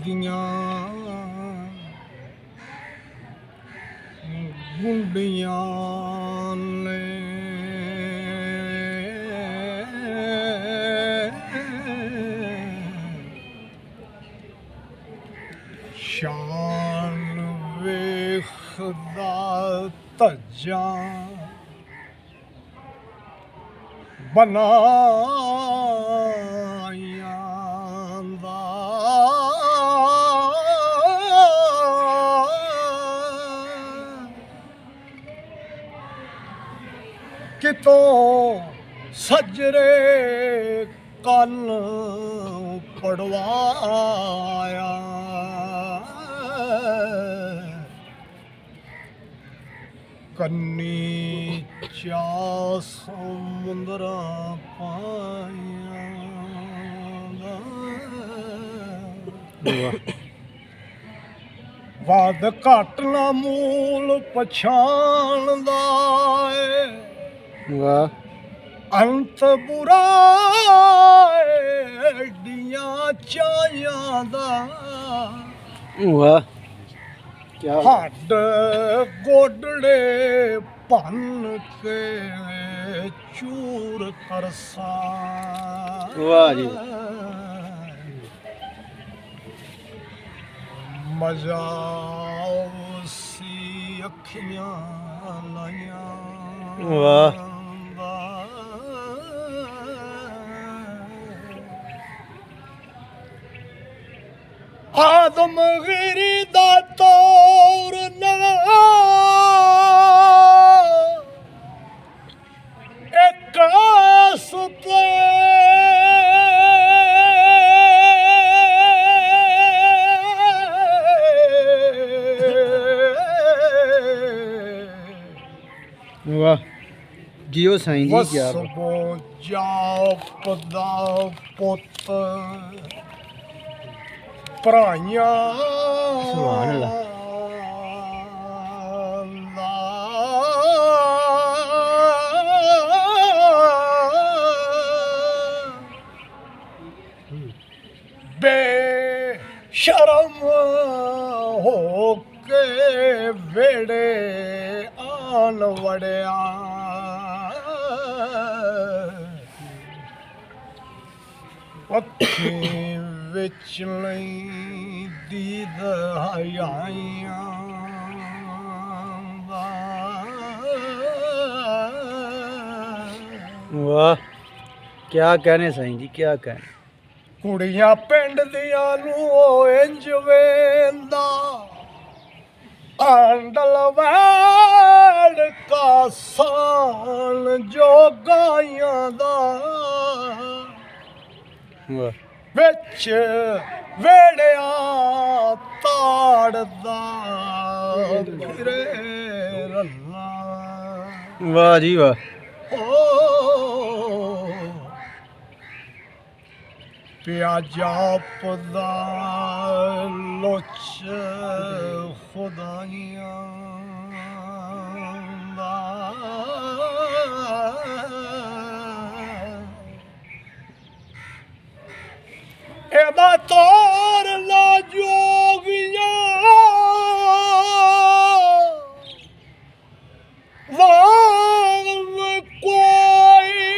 ਦੀਆਂ ਗੁੰਡੀਆਂ ਨੇ ਸ਼ਾਨ ਵੇਖਦਾ ਧੱਜਾਂ ਬਣਾਈਆਂ ਦਾ ਕਿਤੋਂ ਸੱਜਰੇ ਕੰਨ ਪੜਵਾਇਆ ਕੰਨੀ ਚਾ ਸਮੁੰਦਰਾਂ ਪਾਈਆਂ ਵਾਦ ਘੱਟ ਨਾ ਮੂਲ ਪਛਾਣਦਾ ਏ ਵਾਹ ਅੰਤ ਬੁਰਾ ਏਡੀਆਂ ਚਾਹੀਆਂ ਦਾ ਵਾਹ ਕਿਆ ਹੱਡ ਗੋਡੜੇ ਭੰਨ ਕੇ ਚੂਰ ਕਰਸਾ ਵਾਹ ਜੀ ਮਜ਼ਾ ਉਸੀ ਅੱਖੀਆਂ ਲਾਈਆਂ ਵਾਹ ਆਦਮਗੀਰੀ ਦਾ ਤੌਰ ਨਾ ਇੱਕ ਸੁਤੇ ਵਾਹ ਜੀਓ ਸਾਈਂ ਜੀ ਕਿਆ ਵਸਬੋ ਜਾਪਦਾ ਪੁੱਤ ਭਰਾਈਆਂ ਸੁਭਾਨ ਅੱਲਾ ਬੇਸ਼ਰਮ ਹੋ ਕੇ ਵੇੜੇ ਆਨ ਵੜਿਆ ਅੱਖੀ ਵਿੱਚ ਲਈ ਦੀਦ ਹਯਾਈਆਂ ਵਾਹ ਕਿਆ ਕਹਿਣੇ ਸਾਈਂ ਜੀ ਕਿਆ ਕਹਿਣੇ ਕੁੜੀਆਂ ਪਿੰਡ ਦੀਆਂ ਨੂੰ ਉਹ ਇੰਜ ਵੇਂਦਾ ਆਂਡਲ ਵੈੜ ਕਾਸਾਨ ਜੋ ਗਾਈਆਂ ਦਾ ਵਾਹ ਵਿੱਚ ਵੇੜਿਆ ਤਾੜਦਾ ਫਿਰੇ ਰੰਨਾ ਵਾਹ ਜੀ ਵਾਹ ਪਿਆ ਜਾਪਦਾ ਲੋਚ ਖੁਦਾਈਆਂ ਦਾ ਇਹਦਾ ਤੋਰ ਲਾ ਜੋਗੀਆਂ ਵਾਂਗ ਕੋਈ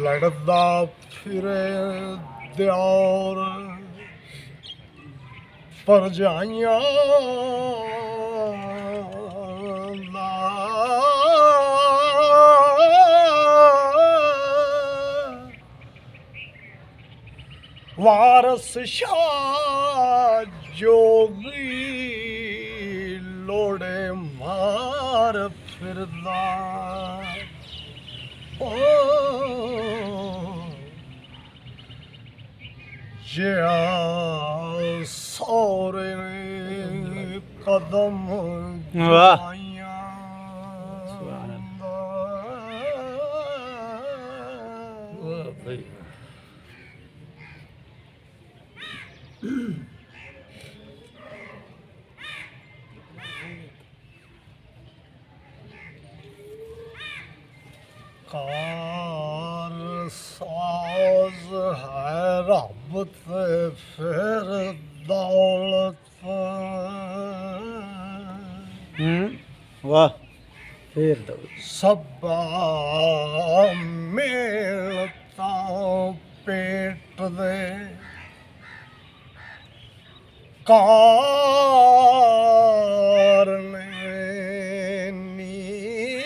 ਲੜਦਾ ਫਿਰੇ ਦਿਓਰ ਪਰਜਾਈਆਂ ਵਾਰਸ ਸ਼ਾਹ ਜੋਗੀ ਲੋੜੇ ਮਾਰ ਫਿਰਦਾ ਜਿਆ ਸੋਰੇ ਕਦਮ ਵਾਹ ਜਮਾਈਆਂ ਵਾਹ ਭਾਈ ਕਾਰ ਸਾਜ਼ ਹੈ ਰੱਬ ਤੇ ਫਿਰ ਦੌਲਤ ਵਾਹ ਫੇਰ ਦੋ ਸਭਾ ਮੇਲ ਤਾਂ ਪੇਟ ਦੇ ਕਾਰਨ ਨੀ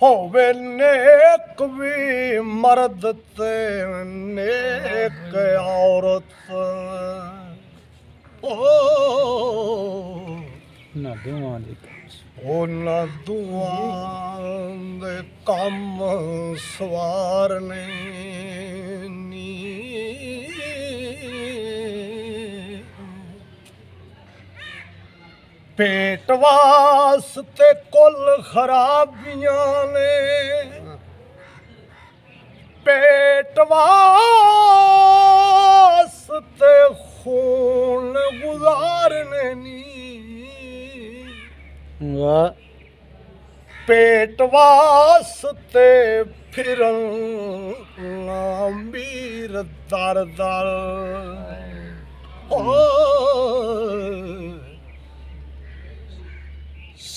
ਹੋਵੇ ਨੇਕ ਵੀ ਮਰਦ ਤੇ ਨੇਕ ਔਰਤ ਓ ਨਾ ਦੋਵਾਂ ਦੀ ਉਹਨਾਂ ਦੁਆਂ ਦੇ ਕੰਮ ਸਵਾਰਨੇ ਨੀ ਪੇਟ ਵਾਸਤੇ ਕੁੱਲ ਖਰਾਬੀਆਂ ਨੇ ਪੇਟ ਵਾਸਤੇ ਖੂਨ ਗੁਜ਼ਾਰਨੇ ਨੀ ਵਾਹ ਪੇਟ ਵਾਸਤੇ ਫਿਰਨ ਅਮੀਰ ਦਰ ਦਰ ਓ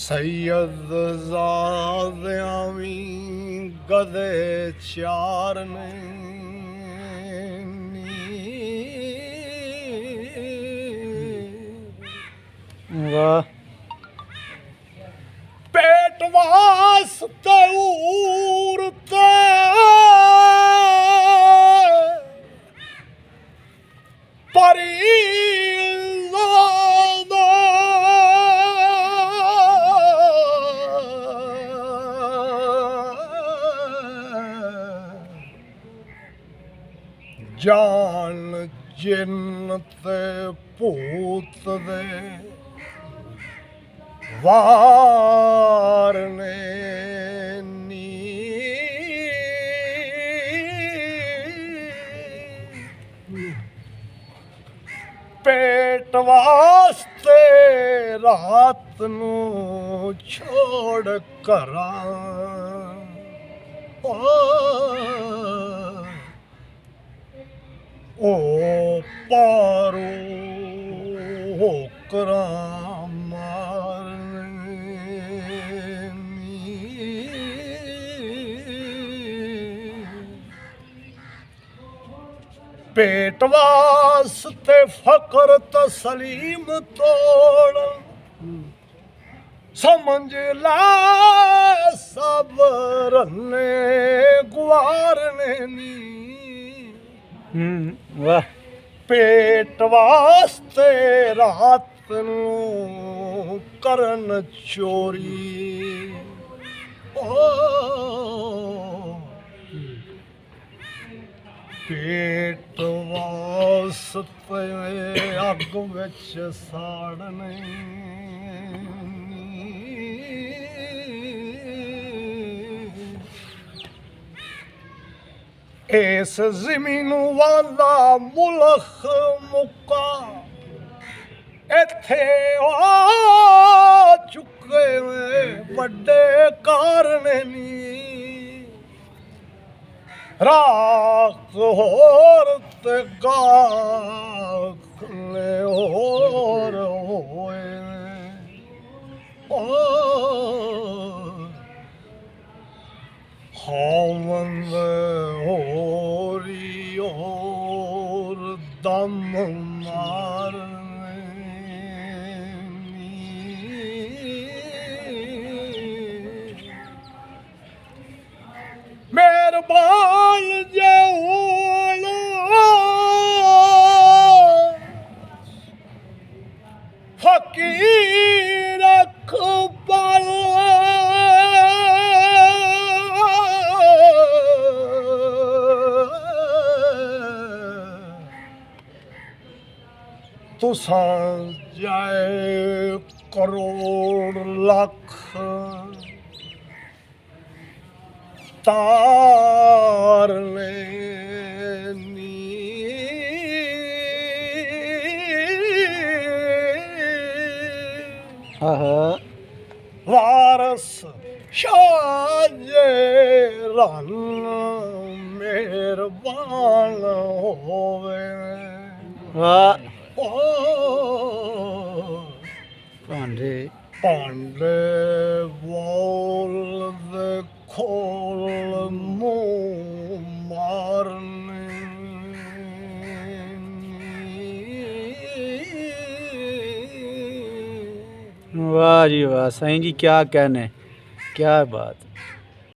ਸੈਯਦ ਜ਼ਾਦਿਆਂ ਵੀ ਗਧੇ ਚਾਰ ਨੇ ਵਾਹ ਪੇਟ ਵਾਸਤੇ ਊਰਤੇ ਪਰੀ ਜਾਨ ਜਿੰਨ ਤੇ ਭੂਤ ਦੇ ਵਾਰਨੇ ਨੀ ਪੇਟ ਵਾਸਤੇ ਰਾਤ ਨੂੰ ਛੋੜ ਘਰਾਂ ਓ ਪਾਰੂ ਹੋਕਰਾਂ ਮਾਰਨੇ ਨੀ ਪੇਟ ਵਾਸਤੇ ਫਕਰ ਤਸਲੀਮ ਤੋੜ ਸਮਝ ਲੈ ਸਬਰ ਨੇ ਗੁਆਰਨੇ ਨੀ ਵਾਹ ਪੇਟ ਵਾਸਤੇ ਰਾਤ ਨੂੰ ਕਰਨ ਚੋਰੀ ਓ ਪੇਟ ਵਾਸਤੇ ਅੱਗ ਵਿੱਚ ਸਾੜਨੇ ਇਸ ਜ਼ਮੀਨ ਵਾਲਾ ਮੁਲਕ ਮੁੱਕਾ ਇੱਥੇ ਆ ਚੁੱਕੇ ਵੱਡੇ ਕਾਰਨ ਨੀ ਰਾਖ ਹੋਰ ਤੇ ਗਾਖ ਨੇ ਹੋਰ ਹੋਏ ਹਾਵੰਦ ਹੋਰੀ ਹੋਰ ਦਮ ਮਾਰਨੇ ਮਿਹਰਬਾਨ ਜੇ ਹੋਣ ਫਕੀਰ ਅਕਬਰ ਤੁਸਾਂ ਜਾਏ ਕਰੋੜ ਲੱਖ ਤਾਰਨੇ ਨੀ ਆਹਾ ਵਾਰਸ ਸ਼ਾਹ ਜੇ ਰਨ ਮਿਹਰਬਾਨ ਹੋਵੇ ਵਾਹ ਓ ਭਾਂਡੇ ਭਾਂਡੇ ਬੋਲ ਦੇ ਖੋਲ ਮੂੰਹ ਮਾਰਨੇ वाह जी वाह साईं जी क्या कहने क्या बात